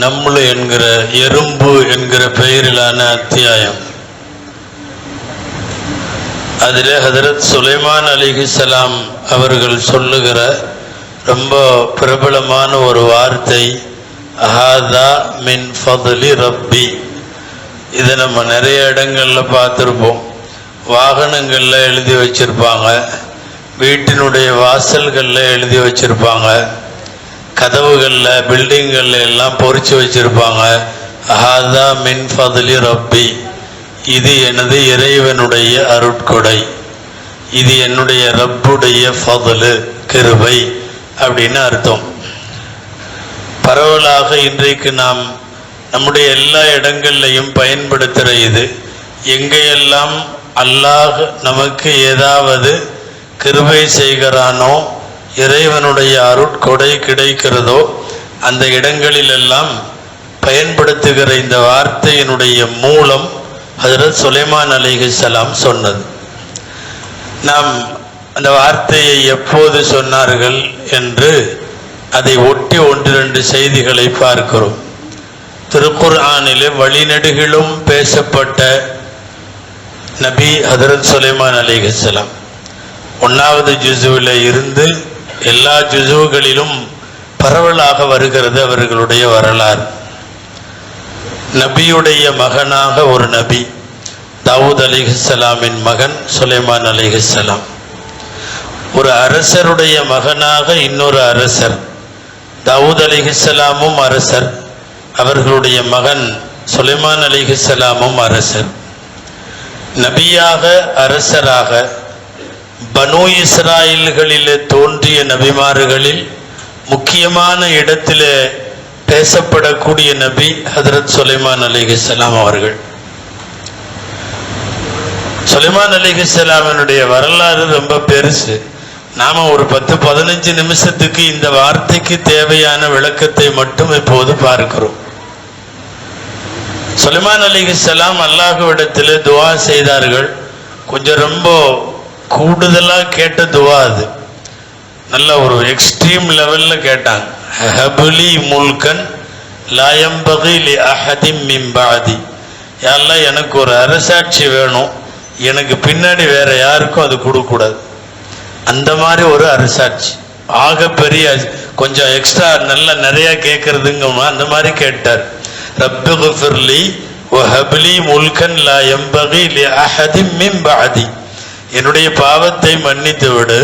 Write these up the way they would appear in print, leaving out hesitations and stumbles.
நம்லு என்கிற எறும்பு என்கிற பெயரிலான அத்தியாயம். அதிலே ஹதரத் சுலைமான் அலைஹிஸ்ஸலாம் அவர்கள் சொல்லுகிற ரொம்ப பிரபலமான ஒரு வார்த்தை ஹாதா மின் ஃபதுலி ரப்பி. இதை நம்ம நிறைய இடங்களில் பார்த்துருப்போம். வாகனங்களில் எழுதி வச்சிருப்பாங்க, வீட்டினுடைய வாசல்களில் எழுதி வச்சிருப்பாங்க, கதவுகளில் பில்டிங்களில் எல்லாம் பொறிச்சு வச்சிருப்பாங்க. ஹாதா மின் ஃபதுலி ரப்பி, இது எனது இறைவனுடைய அருட்கொடை, இது என்னுடைய ரப்புடைய ஃபதுலு கிருபை அப்படின்னு அர்த்தம். பரவலாக இன்றைக்கு நாம் நம்முடைய எல்லா இடங்கள்லையும் பயன்படுத்துகிற இது. எங்கேயெல்லாம் அல்லாஹ் நமக்கு ஏதாவது கிருபை செய்கிறானோ, இறைவனுடைய அருட்கொடை கிடைக்கிறதோ, அந்த இடங்களிலெல்லாம் பயன்படுத்துகிற இந்த வார்த்தையினுடைய மூலம் ஹஜ்ரத் சுலைமான் அலைஹிஸ்ஸலாம் சொன்னது. நாம் அந்த வார்த்தையை எப்போது சொன்னார்கள் என்று அதை ஒட்டி 1-2 செய்திகளை பார்க்கிறோம். திருக்குர்ஆனிலே வழிநெடுகிலும் பேசப்பட்ட நபி ஹஜ்ரத் சுலைமான் அலைஹிஸ்ஸலாம். 1வது ஜுஸுவில் இருந்து எல்லா ஜுஸுகளிலும் பரவலாக வருகிறது அவர்களுடைய வரலாறு. நபியுடைய மகனாக ஒரு நபி, தாவூத் அலைஹிஸ்ஸலாமின் மகன் சுலைமான் அலைஹிஸ்ஸலாம். ஒரு அரசருடைய மகனாக இன்னொரு அரசர், தாவூத் அலைஹிஸ்ஸலாமும் அரசர், அவர்களுடைய மகன் சுலைமான் அலைஹிஸ்ஸலாமும் அரசர். நபியாக அரசராக பனு இஸ்ராயல்களிலே தோன்றிய நபிமார்களில் முக்கியமான இடத்திலே பேசப்படக்கூடிய நபி ஹஜ்ரத் சுலைமான் அலைஹிஸ்ஸலாம் அவர்கள். சுலைமான் அலைஹிஸ்ஸலாமினுடைய வரலாறு ரொம்ப பெருசு. நாம ஒரு 10-15 நிமிஷத்துக்கு இந்த வார்த்தைக்கு தேவையான விளக்கத்தை மட்டும் இப்போது பார்க்கிறோம். சுலைமான் அலைஹிஸ்ஸலாம் அல்லாஹ்விடத்தில் துஆ செய்தார்கள். கொஞ்சம் ரொம்ப கூடுதலாக கேட்ட துஆ அது. நல்ல ஒரு எக்ஸ்ட்ரீம் லெவலில் கேட்டாங்க. ஹபுலி முல்கன் லா யம்பகி லி அஹதிம் மின் பஅதி. யா அல்லாஹ், எனக்கு ஒரு அரசாட்சி வேணும், எனக்கு பின்னாடி வேற யாருக்கும் அது கொடுக்கக்கூடாது. அந்த மாதிரி ஒரு அரசாட்சி, ஆக பெரிய, கொஞ்சம் எக்ஸ்ட்ரா நல்லா நிறைய கேட்கறதுங்க, அந்த மாதிரி கேட்டார். ரப்பிக்ஃபிர்லி வஹப்லி முல்கன் லா யம்பகி லி அஹதிம் மின் பஅதி. என்னுடைய பாவத்தை மன்னித்து விடு,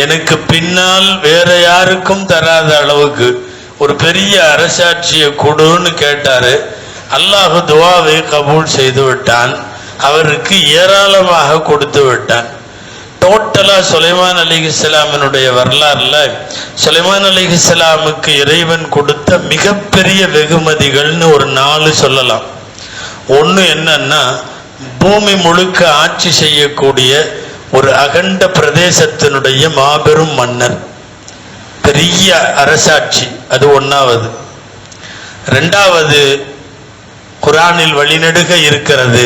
எனக்கு பின்னால் வேற யாருக்கும் தராத அளவுக்கு ஒரு பெரிய அரசாட்சியை கொடுன்னு கேட்டாரு. அல்லாஹ் துஆவை கபூல் செய்து விட்டான், அவருக்கு ஏராளமாக கொடுத்து விட்டான். டோட்டலா சுலைமான் அலைஹிஸ்ஸலாமினுடைய வரலாறுல சுலைமான் அலைஹிஸ்ஸலாமுக்கு இறைவன் கொடுத்த மிகப்பெரிய வெகுமதிகள்னு ஒரு 4 சொல்லலாம். ஒன்று என்னன்னா, பூமி முழுக்க ஆட்சி செய்யக்கூடிய ஒரு அகண்ட பிரதேசத்தினுடைய மாபெரும் மன்னர், பெரிய அரசாட்சி, அது 1வது. 2வது, குர்ஆனில் வழிநெடுக இருக்கிறது,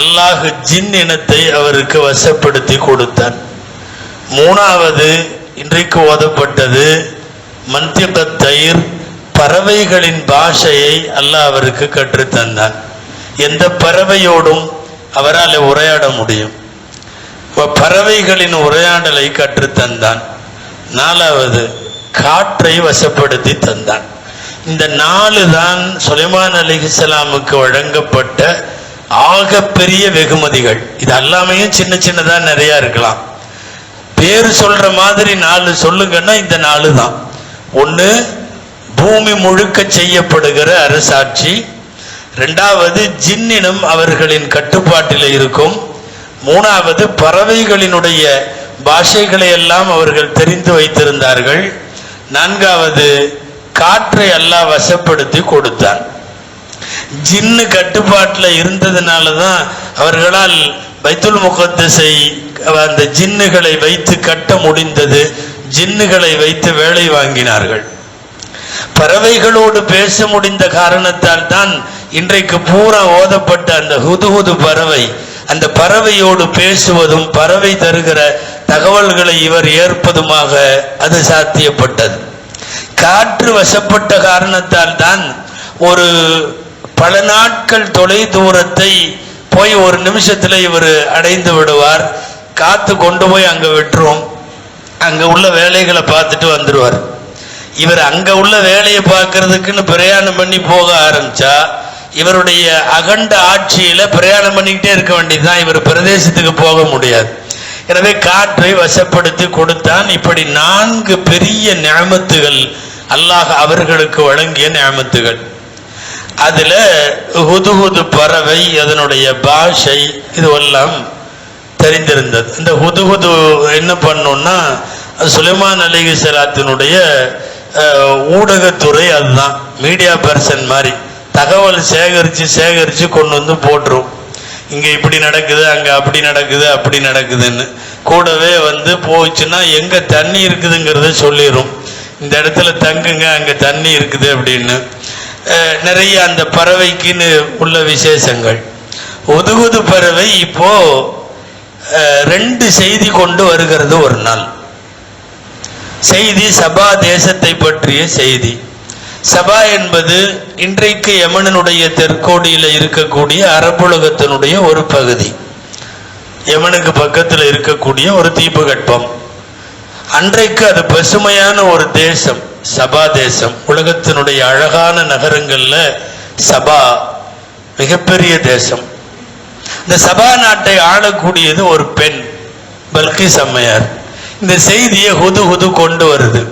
அல்லாஹ் ஜின் இனத்தை அவருக்கு வசப்படுத்தி கொடுத்தான். 3வது, இன்றைக்கு ஓதப்பட்டது மந்திகத் தயிர், பறவைகளின் பாஷையை அல்லாஹ் அவருக்கு கற்றுத்தந்தான். எந்த பறவையோடும் அவரால் உரையாட முடியும், பறவைகளின் உரையாடலை கற்றுத்தந்தான். 4வது, காற்றை வசப்படுத்தி தந்தான். இந்த 4 தான் சுலைமான் அலைஹிஸ்ஸலாமுக்கு வழங்கப்பட்ட ஆக பெரிய வெகுமதிகள். இது எல்லாமே சின்ன சின்னதா நிறைய இருக்கலாம். பேர் சொல்ற மாதிரி 4 சொல்லுங்கன்னா இந்த 4 தான். 1, பூமி முழுக்க செய்யப்படுகிற அரசாட்சி. 2வது, ஜின்னினம் அவர்களின் கட்டுப்பாட்டில் இருக்கும். 3வது, பறவைகளினுடைய பாஷைகளை எல்லாம் அவர்கள் தெரிந்து வைத்திருந்தார்கள். 4வது, காற்றை அல்லாஹ் வசப்படுத்தி கொடுத்தான். ஜின்னு கட்டுப்பாட்டில் இருந்ததுனால தான் அவர்களால் பைத்துல் முகத்தஸை அந்த ஜின்னுகளை வைத்து கட்ட முடிந்தது. ஜின்னுகளை வைத்து வேலை வாங்கினார்கள். பறவைகளோடு பேச முடிந்த காரணத்தால் தான் இன்றைக்கு பூரா ஓதப்பட்ட அந்த ஹுதுஹுது பறவை, அந்த பறவையோடு பேசுவதும் பறவை தருகிற தகவல்களை இவர் ஏற்பதுமாக அது சாத்தியப்பட்டது. காற்று வசப்பட்ட காரணத்தால் தான் ஒரு பல நாட்கள் தொலை தூரத்தை போய் ஒரு நிமிஷத்துல இவர் அடைந்து விடுவார். காத்து கொண்டு போய் அங்க விட்டுரும், அங்க உள்ள வேலைகளை பார்த்துட்டு வந்துடுவார். இவர் அங்க உள்ள வேலையை பார்க்கறதுக்குன்னு பிரயாணம் பண்ணி போக ஆரம்பிச்சா இவருடைய அகண்ட ஆட்சியில பிரயாணம் பண்ணிக்கிட்டே இருக்க வேண்டியதுதான், இவர் பிரதேசத்துக்கு போக முடியாது. எனவே காற்றை வசப்படுத்தி கொடுத்தான். இப்படி 4 பெரிய நியமத்துகள் அல்லாஹ் அவர்களுக்கு வழங்கிய நியமத்துகள். அதுல ஹுதுஹுது பறவை, அதனுடைய பாஷை இதுவெல்லாம் தெரிந்திருந்தது. இந்த ஹுதுஹுது என்ன பண்ணும்னா சுலைமான் அலைஹிஸ்ஸலாத்தினுடைய ஊடகத்துறை, அதுதான் மீடியா பர்சன் மாதிரி தகவல் சேகரிச்சு கொண்டு வந்து போட்டுரும். இங்க இப்படி நடக்குது, அங்க அப்படி நடக்குது, அப்படி நடக்குதுன்னு. கூடவே வந்து போச்சுன்னா எங்க தண்ணி இருக்குதுங்கிறத சொல்லிடும். இந்த இடத்துல தங்குங்க, அங்க தண்ணி இருக்குது அப்படின்னு. நிறைய அந்த பறவைக்குன்னு உள்ள விசேஷங்கள். ஹுதுஹுது பறவை இப்போ 2 செய்தி கொண்டு வருகிறது. ஒரு நாள் செய்தி சபா தேசத்தை பற்றிய செய்தி. சபா என்பது இன்றைக்கு யமனுடைய தெற்கோடியில் இருக்கக்கூடிய அரபுலகத்தினுடைய ஒரு பகுதி. யமனுக்கு பக்கத்தில் இருக்கக்கூடிய ஒரு தீபகற்பம். அன்றைக்கு அது பசுமையான ஒரு தேசம், சபா தேசம். உலகத்தினுடைய அழகான நகரங்கள்ல சபா மிகப்பெரிய தேசம். இந்த சபா நாட்டை ஆளக்கூடியது ஒரு பெண், பல்கிஸ் அம்மையார். இந்த செய்தியை ஹுதுஹுது கொண்டு வருது.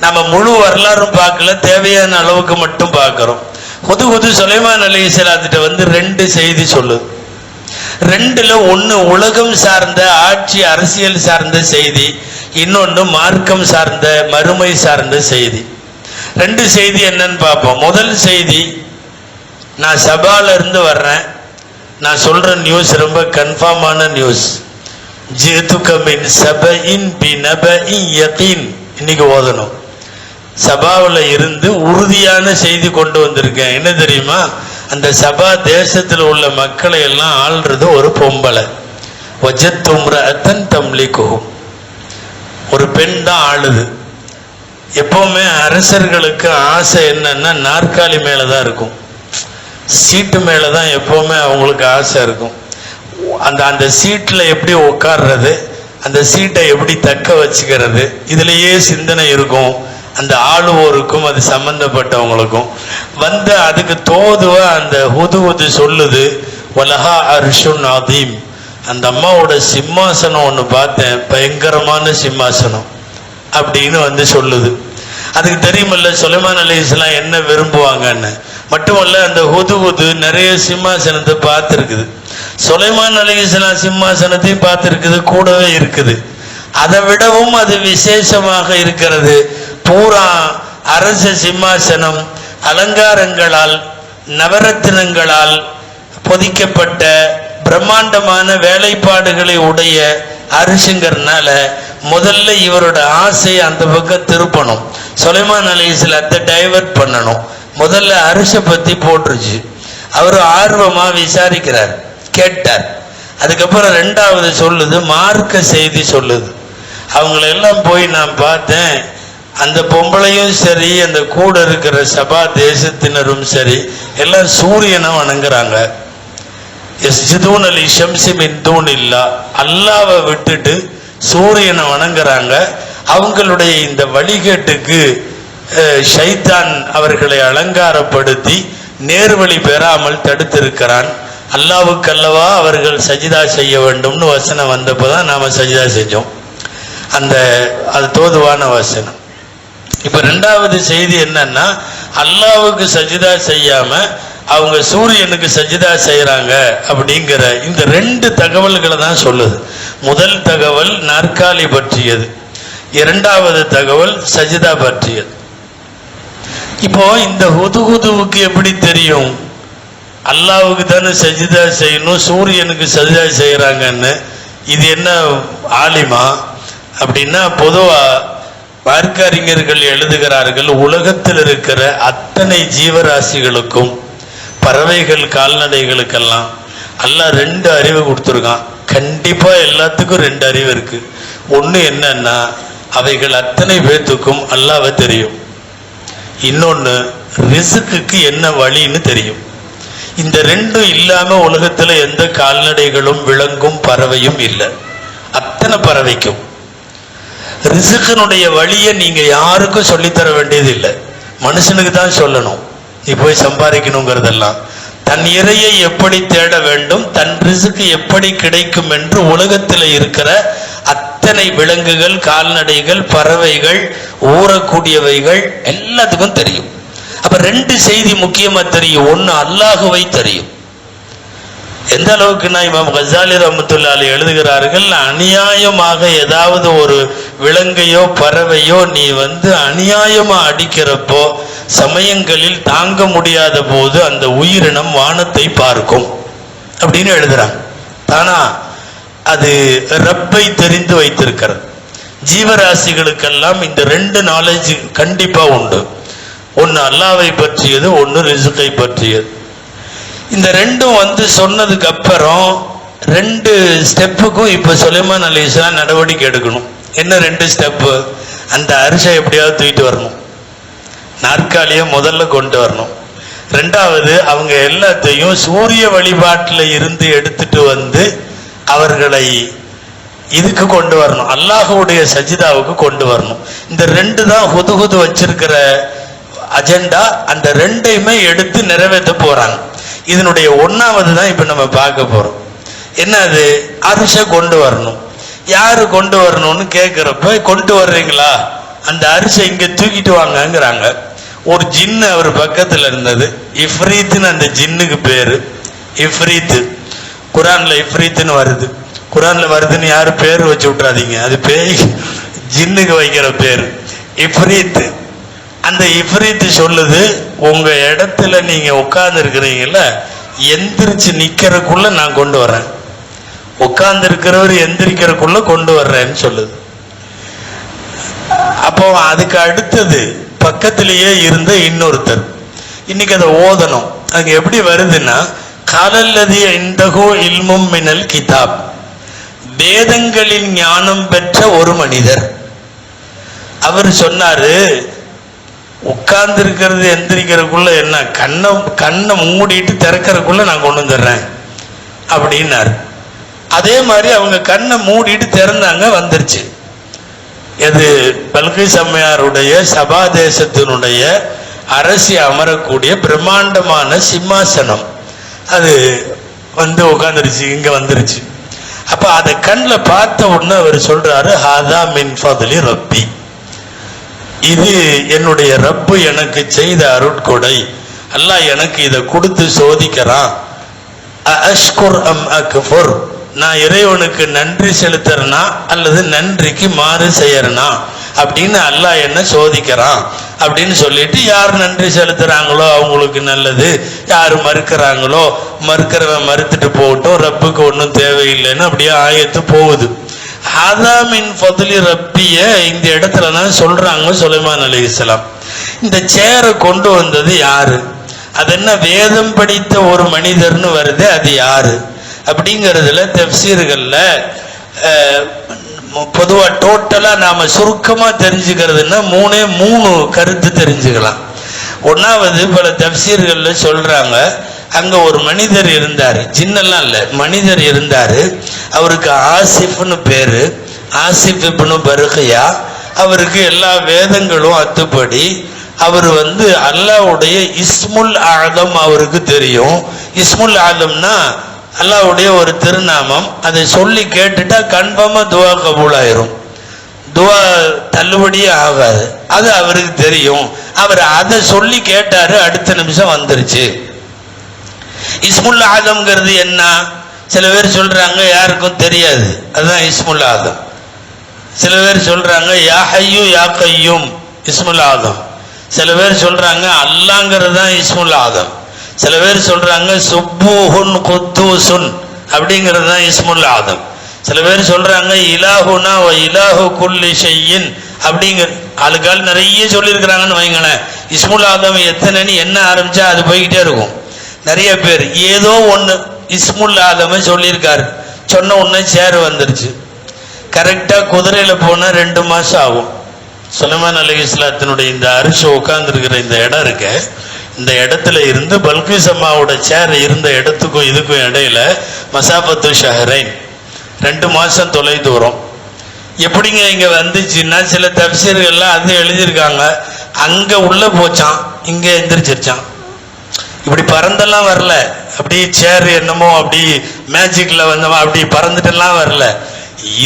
நம்ம முழு வரலாறும் பார்க்கல, தேவையான அளவுக்கு மட்டும் பார்க்கிறோம். ஹுதுஹுது சுலைமான் அலைஹிஸ்ஸலாத்திட்ட வந்து 2 செய்தி சொல்லுது. 2ல ஒன்று உலகம் சார்ந்த ஆட்சி அரசியல் சார்ந்த செய்தி, இன்னொன்று மார்க்கம் சார்ந்த மறுமை சார்ந்த செய்தி. 2 செய்தி என்னன்னு பார்ப்போம். முதல் செய்தி, நான் சபால இருந்து வர்றேன், நான் சொல்ற நியூஸ் ரொம்ப கன்ஃபார்மான நியூஸ். ஜிதுகமின் சபையின் பினபஇன் யகீன், இன்னைக்கு ஓதணும். சபாவில் இருந்து உறுதியான செய்தி கொண்டு வந்திருக்கேன். என்ன தெரியுமா? அந்த சபா தேசத்தில் உள்ள மக்களை எல்லாம் ஆள்றது ஒரு பொம்பளை. வஜத்தும்ரஅத்தன் தம்லிகுஹும், ஒரு பெண் தான் ஆளுது. எப்பவுமே அரசர்களுக்கு ஆசை என்னன்னா நாற்காலி மேலதான் இருக்கும், சீட்டு மேலதான் எப்பவுமே அவங்களுக்கு ஆசை இருக்கும். அந்த சீட்ல எப்படி உட்கார்றது, அந்த சீட்டை எப்படி தக்க வச்சுக்கிறது, இதுலயே சிந்தனை இருக்கும் அந்த ஆளுவோருக்கும் அது சம்பந்தப்பட்டவங்களுக்கும். வந்து அதுக்கு தோதுவா அந்த ஹுதுஹுது சொல்லுது, வலஹா அர்ஷுன் அதீம், அந்த அம்மாவோட சிம்மாசனம் ஒன்று பார்த்தேன், பயங்கரமான சிம்மாசனம் அப்படின்னு வந்து சொல்லுது. அதுக்கு தெரியுமல்ல சுலைமான் அலைஹிஸ்ஸலாம் என்ன விரும்புவாங்கன்னு. மட்டுமல்ல அந்த ஹுதுஹுது நிறைய சிம்மாசனத்தை பார்த்துருக்குது. சுலைமான் அலைஹிஸ்ஸலாம் சிம்மாசனத்தையும் பார்த்துருக்குது, கூடவே இருக்குது. அதை விடவும் அது விசேஷமாக இருக்கிறது. பூரா அரச சிம்மாசனம் அலங்காரங்களால் நவரத்தினங்களால் பொதிக்கப்பட்ட பிரம்மாண்டமான வேலைப்பாடுகளை உடைய அரிசிங்கிறதுனால முதல்ல இவரோட ஆசை அந்த பக்கம் திருப்பணும். சுலைமான் அலைஹிஸ்ஸலாத்தை டைவர்ட் பண்ணணும். முதல்ல அரிசை பத்தி போட்டுருச்சு. அவரு ஆர்வமா விசாரிக்கிறார், கேட்டார். அதுக்கப்புறம் 2வது சொல்லுது, மார்க்க செய்தி சொல்லுது. அவங்களெல்லாம் போய் நான் பார்த்தேன், அந்த பொம்பளையும் சரி அந்த கூட இருக்கிற சபா தேசத்தினரும் சரி எல்லாம் சூரியனை வணங்குறாங்க. யஸ்ஜுதூன லிஷம்ஸி மின் தூனில்லாஹ், அல்லாஹ்வை விட்டுட்டு சூரியனை வணங்குறாங்க. அவங்களுடைய இந்த வழிகேட்டுக்கு ஷைத்தான் அவர்களை அலங்காரப்படுத்தி நேர்வழி பெறாமல் தடுத்திருக்கிறான். அல்லாஹ்வுக்கு அல்லவா அவர்கள் சஜிதா செய்ய வேண்டும்னு வசனம் வந்தப்போதான் நாம சஜிதா செஞ்சோம். அது தோதுவான வசனம். இப்ப 2வது செய்தி என்னன்னா, அல்லாஹ்வுக்கு சஜிதா செய்யாம அவங்க சூரியனுக்கு சஜிதா செய்யறாங்க அப்படிங்கிற இந்த 2 தகவல்களை தான் சொல்லுது. முதல் தகவல் நாற்காலி பற்றியது, 2வது தகவல் சஜிதா பற்றியது. இப்போ இந்த ஹுதுஹுதுவுக்கு எப்படி தெரியும் அல்லாஹ்வுக்கு தானே சஜிதா செய்யணும், சூரியனுக்கு சஜிதா செய்யறாங்கன்னு? இது என்ன ஆலிமா அப்படின்னா, பொதுவா மார்க்க அறிஞர்கள் எழுதுகிறார்கள், உலகத்தில் இருக்கிற அத்தனை ஜீவராசிகளுக்கும் பறவைகள் கால்நடைகளுக்கெல்லாம் அல்லாஹ் 2 அறிவு கொடுத்துருக்கான். கண்டிப்பா எல்லாத்துக்கும் 2 அறிவு இருக்கு. ஒண்ணு என்னன்னா, அவைகள் அத்தனை பேத்துக்கும் அல்லாஹ்வை தெரியும். இன்னொன்னு ரிஸ்க்குக்கு என்ன வழின்னு தெரியும். இந்த ரெண்டும் இல்லாம உலகத்துல எந்த கால்நடைகளும் விலங்கும் பறவையும் இல்லை. அத்தனை பறவைக்கும் ரிஸ்கினுடைய வழியை நீங்க யாருக்கும் சொல்லித்தர வேண்டியது இல்லை, மனுஷனுக்கு தான் சொல்லணும். நீ போய் சம்பாதிக்கணுங்கிறதெல்லாம் தன் இறையை எப்படி தேட வேண்டும், தன் ரிஸ்க்கு எப்படி கிடைக்கும் என்று உலகத்தில் இருக்கிற அத்தனை விலங்குகள், கால்நடைகள், பறவைகள், ஊறக்கூடியவைகள் எல்லாத்துக்கும் தெரியும். அப்ப ரெண்டு செய்தி முக்கியமா தெரியும். ஒன்னு அல்லாஹுவை தெரியும். எந்த அளவுக்குன்னா இமாம் கஸாலி ரஹ்மத்துல்லாஹி எழுதுகிறார்கள், அநியாயமாக ஏதாவது ஒரு விலங்கையோ பறவையோ நீ அநியாயமா அடிக்கிறப்போ சமயங்களில் தாங்க முடியாத போது அந்த உயிரினம் வானத்தை பார்க்கும் அப்படின்னு எழுதுறாங்க. தானா அது ரப்பை தெரிந்து வைத்திருக்கிறது. ஜீவராசிகளுக்கெல்லாம் இந்த ரெண்டு நாலேஜ் கண்டிப்பா உண்டு. ஒன்னு அல்லாஹ்வை பற்றியது, ஒன்னு ரிஸ்கை பற்றியது. இந்த ரெண்டும் சொன்னதுக்கு அப்புறம் ரெண்டு ஸ்டெப்புக்கும் இப்ப சுலைமான் அலைஹிஸ்ஸலாம் நடவடிக்கை எடுக்கணும். என்ன ரெண்டு ஸ்டெப்பு? அந்த அரிசை எப்படியாவது தூக்கிட்டு வரணும், நாற்காலியை முதல்ல கொண்டு வரணும். ரெண்டாவது அவங்க எல்லாத்தையும் சூரிய வழிபாட்டில் இருந்து எடுத்துட்டு அவர்களை இதுக்கு கொண்டு வரணும், அல்லாஹ்வுடைய சஜிதாவுக்கு கொண்டு வரணும். இந்த ரெண்டு தான் ஹுதுஹுது வச்சிருக்கிற அஜெண்டா. அந்த ரெண்டையுமே எடுத்து நிறைவேற்ற போறாங்க. இதனுடைய ஒன்னாவது தான் இப்ப நம்ம பார்க்க போறோம். என்ன அது? அரிசை கொண்டு வரணும். யாரு கொண்டு வரணும்னு கேட்கிறப்ப, கொண்டு வர்றீங்களா, அந்த அரிசை இங்க தூக்கிட்டு வாங்கங்கிறாங்க. ஒரு ஜின்னு அவர் பக்கத்துல இருந்தது, இஃப்ரீத்துன்னு அந்த ஜின்னுக்கு பேரு. இஃப்ரீத்து குரான்ல இஃப்ரீத்துன்னு வருது. குரான்ல வருதுன்னு யாரும் பேர் வச்சு விட்டுறாதீங்க, அது பேய் ஜின்னுக்கு வைக்கிற பேரு இஃப்ரீத்து. அந்த இஃப்ரீத்து சொல்லுது, உங்க இடத்துல நீங்க உட்கார்ந்து இருக்கிறீங்கல்ல, எந்திரிச்சு நிக்கிறதுக்குள்ள நான் கொண்டு வர்றேன், உட்கார்ந்து இருக்கிறவர் எந்திரிக்கிறதுக்குள்ள கொண்டு வர்றேன்னு சொல்லுது. அப்போ அதுக்கு அடுத்தது பக்கத்திலேயே இருந்த இன்னொருத்தர், இன்னைக்கு அதை ஓதணும். அங்க எப்படி வருதுன்னா, காலல்லதி இந்தகோ இல்மும் மினல் கிதாப், வேதங்களின் ஞானம் பெற்ற ஒரு மனிதர். அவர் சொன்னாரு, உட்கார்ந்து இருக்கிறது எந்திரிக்கிறதுக்குள்ள என்ன, கண்ணை மூடிட்டு திறக்கிறதுக்குள்ள நான் கொண்டு வந்துடுறேன் அப்படின்னாரு. அதே மாதிரி அவங்க கண்ணை மூடிட்டு திறந்தாங்க, வந்துருச்சு. இது பல்கிஸ் அம்மையாருடைய சபா தேசத்தினுடைய அரசி அமரக்கூடிய பிரம்மாண்டமான சிம்மாசனம். அது உட்காந்துருச்சு, இங்க வந்துருச்சு. அப்ப அதை கண்ணில் பார்த்த உடனே அவர் சொல்றாரு, ஹாதா மின் ஃபத்லி ரப்பி, இது என்னுடைய ரப்பு எனக்கு செய்த அருட்கொடை, அல்லாஹ் எனக்கு இதை கொடுத்து சோதிக்கிறான். அஷ்குர் அம் அக்ஃபுர், நான் இறைவனுக்கு நன்றி செலுத்துறனா அல்லது நன்றிக்கு மாறு செய்யறனா அப்படின்னு அல்லாஹ் என்ன சோதிக்கிறான் அப்படின்னு சொல்லிட்டு, யார் நன்றி செலுத்துறாங்களோ அவங்களுக்கு நல்லது, யாரு மறுக்கிறாங்களோ மறுக்கிறவன் மறுத்துட்டு போகட்டும், ரப்புக்கு ஒன்றும் தேவையில்லைன்னு அப்படியே ஆயத்து போகுது. ஆதாமின் ஃபதுலி ரப்பிய இந்த இடத்துல தான் சொல்றாங்க சுலைமான் அலைஹிஸ்ஸலாம். இந்த சேரை கொண்டு வந்தது யாரு? அது என்ன வேதம் படித்த ஒரு மனிதர்னு வருது, அது யாரு அப்படிங்கிறதுல தஃப்சீர்கள்ல பொதுவா டோட்டலா நாம சுருக்கமா தெரிஞ்சுக்கிறதுன்னா மூணு கருத்து தெரிஞ்சுக்கலாம். ஒன்னாவது, பல தஃப்சீர்கள்ல சொல்றாங்க, அங்க ஒரு மனிதர் இருந்தாரு, ஜின்னெல்லாம் இல்ல, மனிதர் இருந்தாரு. அவருக்கு ஆசிஃப்னு பேரு, ஆசிஃப் இப்னு பர்கியா. அவருக்கு எல்லா வேதங்களும் அத்துப்படி. அவர் அல்லாஹ்வுடைய இஸ்முல் ஆலம் அவருக்கு தெரியும். இஸ்முல் ஆலம்னா அல்லாஹ்வுடைய ஒரு திருநாமம். அதை சொல்லி கேட்டுட்டா கன்ஃபார்மா துவா கபூல் ஆயிரும், துவா தள்ளுபடியே ஆகாது, அது அவருக்கு தெரியும். அவர் அதை சொல்லி கேட்டாரு, அடுத்த நிமிஷம் வந்துருச்சு. இஸ்முல் ஆதம்ங்கிறது என்ன? சில பேர் சொல்றாங்க யாருக்கும் தெரியாது, அதுதான் இஸ்முல் ஆதம். சில பேர் சொல்றாங்க யா ஹய்யு யா கய்யூம் இஸ்முல் ஆதம். சில பேர் சொல்றாங்க அல்லாங்கிறது தான் இஸ்முல் ஆதம். சில பேர் சொல்றாங்க சுப்பூஹுன் குத்தூசுன் அப்படிங்கிறது தான் இஸ்முல் ஆதம். சில பேர் சொல்றாங்க இலாஹுனா வ இலாஹு குல்லி ஷையின் அப்படிங்கிற ஆளுக்கால் நிறைய சொல்லியிருக்கிறாங்கன்னு வைங்களேன். இஸ்முல் ஆதம் எத்தனைன்னு என்ன ஆரம்பிச்சா அது போய்கிட்டே இருக்கும். நிறைய பேர் ஏதோ ஒன்று இஸ்முல் ஆதம சொல்லியிருக்காரு, சொன்ன உடனே சேர் வந்துருச்சு. கரெக்டா குதிரையில போனா 2 மாசம் ஆகும், சுலைமான் அலைஹிஸ்ஸலாத்தினுடைய இந்த அரிசி உட்கார்ந்துருக்கிற இந்த இடம் இருக்க, இந்த இடத்துல இருந்து பல்கிஸ் அம்மாவோட சேர் இருந்த இடத்துக்கும் இதுக்கும் இடையில மசாபத்து ஷஹரைன் 2 மாசம் தொலை தூரம். எப்படிங்க இங்க வந்துச்சுன்னா, சில தப்சீர்கள்லாம் அது எழுதியிருக்காங்க, அங்க உள்ள போச்சான், இங்க எந்திரிச்சிருச்சான். இப்படி பறந்தெல்லாம் வரல, அப்படி சேர் என்னமோ அப்படி மேஜிக்ல வந்தவன் அப்படி பறந்துட்டெல்லாம் வரல,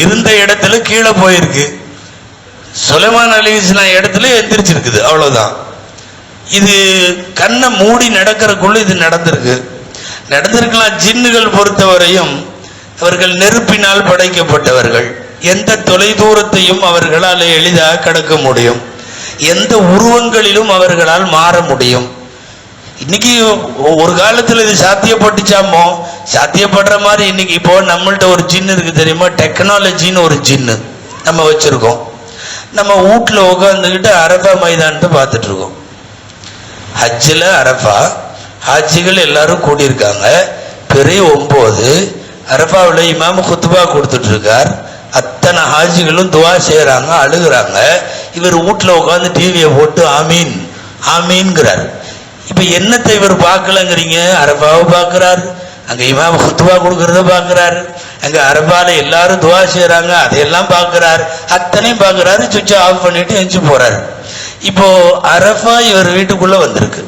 இருந்த இடத்துல கீழே போயிருக்கு. சுலைமான் அலைஹிஸ்ஸலாம் இடத்துல எந்திரிச்சிருக்குது, அவ்வளவுதான். இது கண்ணை மூடி நடக்கிறக்குள்ள இது நடந்திருக்கலாம். ஜின்னுகள் பொறுத்தவரையும் அவர்கள் நெருப்பினால் படைக்கப்பட்டவர்கள். எந்த தொலை தூரத்தையும் அவர்களால் எளிதாக கடக்க முடியும், எந்த உருவங்களிலும் அவர்களால் மாற முடியும். இன்னைக்கு ஒரு காலத்துல இது சாத்தியப்பட்டுச்சாமோ, சாத்தியப்படுற மாதிரி இன்னைக்கு இப்போ நம்மள்ட்ட ஒரு ஜின்னு இருக்கு தெரியுமா, டெக்னாலஜின்னு ஒரு ஜின்னு நம்ம வச்சிருக்கோம். நம்ம வீட்டுல உட்காந்துக்கிட்டு அரபா மைதானத்தை பார்த்துட்டு இருக்கோம். ஹஜ்ஜில் அரபா ஹாஜிகள் எல்லாரும் கூடியிருக்காங்க, பெரிய 9 அரபாவில் இமாம் குத்துபா கொடுத்துட்டு இருக்கார். அத்தனை ஹாஜிகளும் துவா செய்யறாங்க, அழுகுறாங்க. இவர் வீட்டுல உட்காந்து டிவியை போட்டு ஆமீன் ஆமீன்கிறார். இப்ப என்னத்தை இவர் பார்க்கலங்கிறீங்க? அரபாவை பார்க்கிறார், அங்க இமாம் குத்துபா கொடுக்கறத பார்க்கிறாரு, அங்க அரபால எல்லாரும் துவா செய்யறாங்க, அதையெல்லாம் பார்க்கிறார், அத்தனையும் பார்க்கிறாரு. சுவிட்ச் ஆஃப் பண்ணிட்டு எஞ்சி போறாரு. இப்போ அரபா இவர் வீட்டுக்குள்ள வந்திருக்கு,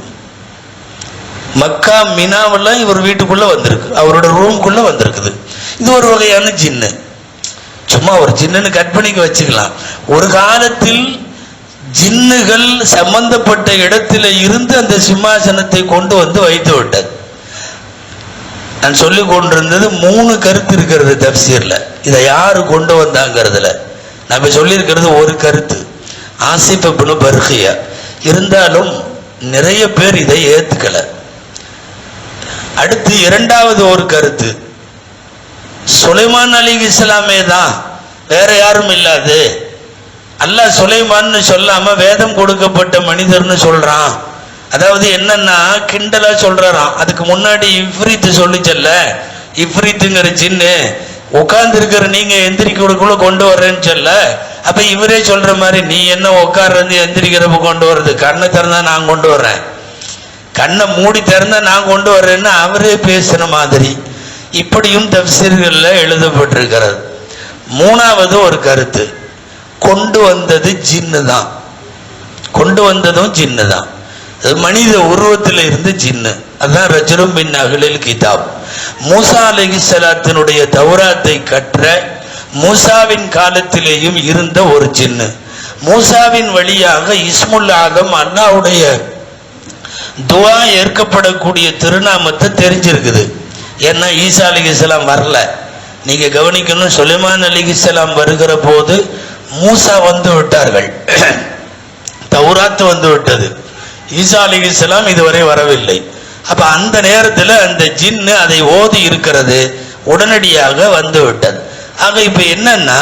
மக்கா மினாவெல்லாம் இவர் வீட்டுக்குள்ள வந்திருக்கு, அவரோட ரூம்குள்ள வந்திருக்குது. இது ஒரு வகையான ஜின்னு. சும்மா ஒரு ஜின்னு கற்பனைக்கு வச்சுக்கலாம். ஒரு காலத்தில் ஜின்னுகள் சம்பந்தப்பட்ட இடத்துல இருந்து அந்த சிம்மாசனத்தை கொண்டு வந்து வைத்து விட்டது. நான் சொல்லி கொண்டிருந்தது 3 கருத்து இருக்கிறது தப்சீர்ல. இதை யாரு கொண்டு வந்தாங்கிறதுல நம்ம சொல்லியிருக்கிறது ஒரு கருத்து, ஆசிப் இப்னு பர்கியா. இருந்தாலும் நிறைய பேர் இதை ஏத்துக்கல. அடுத்து 2வது ஒரு கருத்து, சுலைமான் அலைஹிஸ்ஸலாமே தான், வேற யாரும் இல்லாது. அல்லாஹ் சுலைமான்னு சொல்லாம வேதம் கொடுக்கப்பட்ட மனிதர்னு சொல்றான். அதாவது என்னன்னா கிண்டலா சொல்றாராம். அதுக்கு முன்னாடி இஃப்ரீத் சொல்லிச்சல்ல, இஃப்ரீத்துங்கிற ஜின்னு உட்கார்ந்து இருக்கிற நீங்க எந்திரிக்கிறதுக்குள்ள கொண்டு வர்றேன்னு சொல்ல. அப்ப இவரே சொல்ற மாதிரி, நீ என்ன உட்கார்ந்து எந்திரிக்கிறப்ப கொண்டு வர்றது, கண்ணை திறந்தா நான் கொண்டு வர்றேன், கண்ணை மூடி திறந்தா நான் கொண்டு வர்றேன்னு அவரே பேசுன மாதிரி இப்படியும் தப்சீர்கள்ல எழுதப்பட்டிருக்கிறது. 3வது ஒரு கருத்து, கொண்டு வந்தது ஜின்னு தான், கொண்டு வந்ததும் ஜின்னு தான், மனித உருவத்தில் இருந்து ஜின்னு. அதுதான் ரஜுலும் மின் அஹ்லில் கிதாப். மூசா அலைஹிஸ்ஸலாத்தினுடைய தௌராத்தை கற்ற மூசாவின் காலத்திலேயும் இருந்த ஒரு ஜின்னு. மூசாவின் வழியாக இஸ்முல் ஆதம் அல்லாஹ்வுடைய துவா ஏற்கப்படக்கூடிய திருநாமத்தை தெரிஞ்சிருக்குது. ஏன்னா ஈசா அலைஹிஸ்ஸலாம் வரல. நீங்க கவனிக்கணும், சுலைமான் அலைஹிஸ்ஸலாம் வருகிற போது மூசா வந்து விட்டார்கள், தௌராத் வந்து விட்டது, ஈசா அலைஹிஸ்ஸலாம் இதுவரை வரவில்லை. அப்ப அந்த நேரத்தில் அந்த ஜின்னு அதை ஓதி இருக்கிறது, உடனடியாக வந்து விட்டது. ஆக இப்ப என்னன்னா,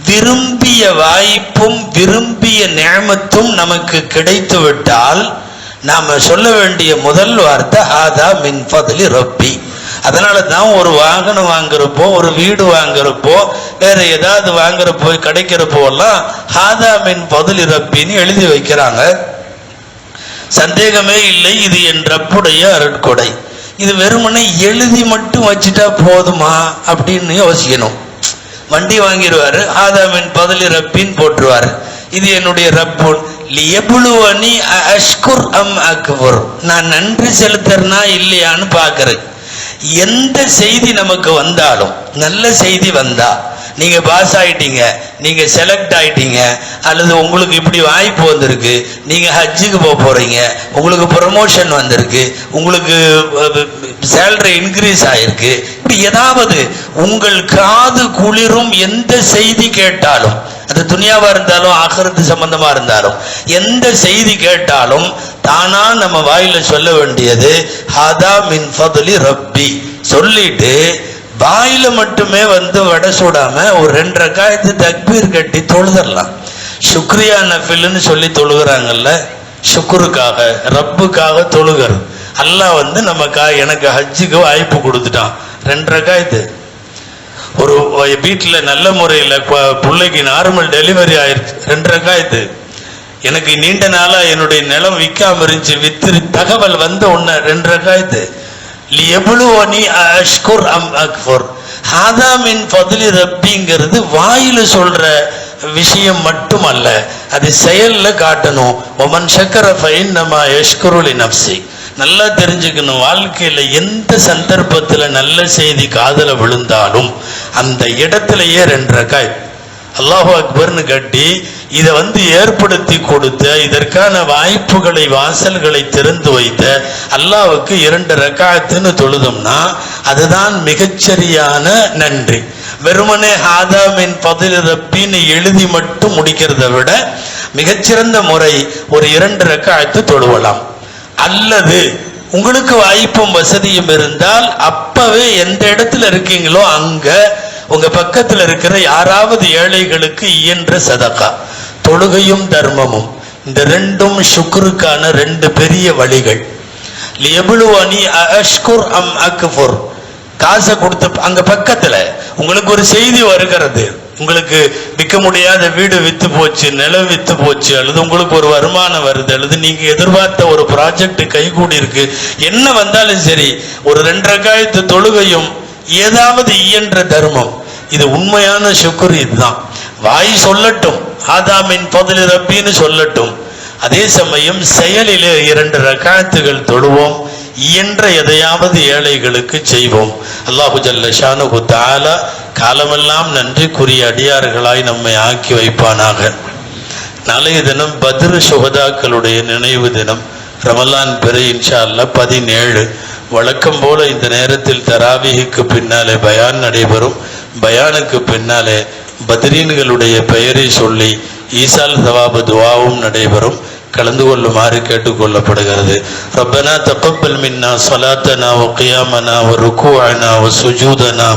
விரும்பிய வாய்ப்பும் விரும்பிய நியமத்தும் நமக்கு கிடைத்து விட்டால் நாம சொல்ல வேண்டிய முதல் வார்த்தை ஹாதா மின் ஃபத்லி ரப்பி. அதனால தான் ஒரு வாகனம் வாங்குறப்போ, ஒரு வீடு வாங்குறப்போ, வேற ஏதாவது வாங்குறப்போ, கிடைக்கிறப்போ எல்லாம் ஹாதா மின் ஃபத்லி ரப்பின்னு எழுதி வைக்கிறாங்க. சந்தேகமே இல்லை, இது என் ரப்புடைய அருட்கொடை. இது வெறுமனே எழுதி மட்டும் வச்சுட்டா போதுமா அப்படின்னு யோசிக்கணும். வண்டி வாங்கிடுவாரு, ஹாதா மின் ஃபத்லி ரப்பின்னு போட்டுருவாரு, இது என்னுடைய ரப்பு லியபுலுவனி அஷ்குர் அம் அக்பர், நான் நன்றி செலுத்துறனா இல்லையான்னு பாக்குறேன். எந்த செய்தி நமக்கு வந்தாலும், நல்ல செய்தி வந்தா, நீங்க பாஸ் ஆயிட்டீங்க, நீங்க செலக்ட் ஆயிட்டீங்க, அல்லது உங்களுக்கு இப்படி வாய்ப்பு வந்திருக்கு, நீங்க ஹஜ்ஜுக்கு போக போறீங்க, உங்களுக்கு ப்ரமோஷன் வந்திருக்கு, உங்களுக்கு சேலரி இன்க்ரீஸ் ஆயிருக்கு, இப்படி ஏதாவது உங்கள் காது குளிரும் எந்த செய்தி கேட்டாலும், அது துனியாவா இருந்தாலும் ஆகிரத்து சம்பந்தமா இருந்தாலும், எந்த செய்தி கேட்டாலும் தானா நம்ம வாயில சொல்ல வேண்டியது ஹாதா மின் ஃபத்லி ரப்பி சொல்லிட்டு, வாயில மட்டுமே வந்து வடை சூடாம ஒரு 2 ரக்காயத்து தக்பீர் கட்டி தொழுதரலாம். சுக்ரியா நஃபில்னு சொல்லி தொழுகிறாங்கல்ல, சுக்குருக்காக ரப்புக்காக தொழுகிறது. அல்லாஹ் வந்து எனக்கு ஹஜ்ஜுக்கு வாய்ப்பு கொடுத்துட்டான். 2 ரக்காயத்து. ஒரு வீட்டில் நல்ல முறையில் பிள்ளைக்கு நார்மல் டெலிவரி ஆயிடுச்சு, 2 ரக்காயத்து. எனக்கு நீண்ட நாளா என்னுடைய நிலம் விற்காம இருந்துச்சு, வித்து தகவல் வந்த உடனே 2 ரக்காயத்து லியப்லுவனி அஷ்குர் அம் அக்ஃபுர். ஹாதா மின் ஃபத்லி ரப்பிங்கிறது வாயில சொல்ற விஷயம் மட்டுமல்ல, அது செயல்ல காட்டணும். ஒமன் ஷக்கர ஃபஇன்னமா யஷ்குரு லிநஃப்ஸி. நல்லா தெரிஞ்சுக்கணும், வாழ்க்கையில எந்த சந்தர்ப்பத்துல நல்ல செய்தி காதல விழுந்தாலும் அந்த இடத்திலேயே 2 ரக்காய் அல்லாஹு அக்பர்னு கட்டி இதை ஏற்படுத்தி கொடுத்த, இதற்கான வாய்ப்புகளை வாசல்களை திறந்து வைத்த அல்லாஹ்வுக்கு 2 ரக்காத்துன்னு தொழுதோம்னா அதுதான் மிகச்சரியான நன்றி. வெறுமனே ஹாதா மின் ஃபத்லி ரப்பின்னு எழுதி மட்டும் முடிக்கிறத விட மிகச்சிறந்த முறை ஒரு 2 ரக்காத்து தொழுவலாம். அல்லது உங்களுக்கு வாய்ப்பும் வசதியும் இருந்தால் அப்பவே எந்த இடத்துல இருக்கீங்களோ அங்க உங்க பக்கத்துல இருக்கிற யாராவது ஏழைகளுக்கு இயன்ற சதகா, தொழுகையும் தர்மமும், இந்த 2ம் ஷுக்ருக்கான 2 பெரிய வழிகள். லியப்லுவனி அஷ்குர் அம் அக்ஃபுர். காசை கொடுத்து அங்க பக்கத்துல உங்களுக்கு ஒரு செய்தி வருகிறது, உங்களுக்கு விற்க முடியாத வீடு வித்து போச்சு, நிலம் வித்து போச்சு, அல்லது உங்களுக்கு ஒரு வருமானம் வருது, அல்லது நீங்க எதிர்பார்த்த ஒரு ப்ராஜெக்ட் கைகூடி இருக்கு, என்ன வந்தாலும் சரி ஒரு 2 ரக்காயத்து தொழுகையும் ஏதாவது இயன்ற தர்மம், இது உண்மையான ஷுக்ர். இதுதான் வாய் சொல்லட்டும், ஆதாமின் ஃபத்லி ரப்பின்னு சொல்லட்டும், அதே சமயம் செயலிலே 2 ரக்காத்துகள் தொழுவோம், இயன்ற எதையாவது ஏழைகளுக்கு செய்வோம். அல்லாஹு ஜல்ல ஷானுஹு தஆலா காலமெல்லாம் நன்றிக்குரிய அடியார்களாய் நம்மை ஆக்கி வைப்பானாக. நாளைய தினம் பத்ர் சுஹதாக்களுடைய நினைவு தினம், ரமலான் பிறை இன்ஷா அல்லாஹ் 17. வழக்கம் போல இந்த நேரத்தில் தராவீஹுக்கு பின்னாலே பயான் நடைபெறும். பயானுக்கு பின்னாலே பத்ரீன்களுடைய பெயரை சொல்லி ஈசால் சவாபு துவாவும் நடைபெறும். கலந்து கொள்ளுமாறு கேட்டுக்கொள்ளப்படுகிறது. ரப்பனா தக்கப்பல் மின்னா ஸலாத்தனா வ கியாமனா வ ருக்கூஅனா வ சுஜூதனா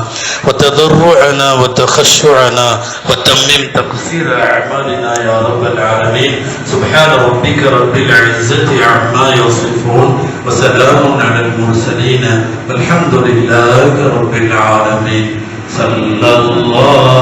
வ ததர்ருஅனா வ தخشعنا وتمم تقصير اعمالنا يا رب العالمين. سبحان ربك رب العزة عما يصفون وسلام على المرسلين والحمد لله رب العالمين. صلى الله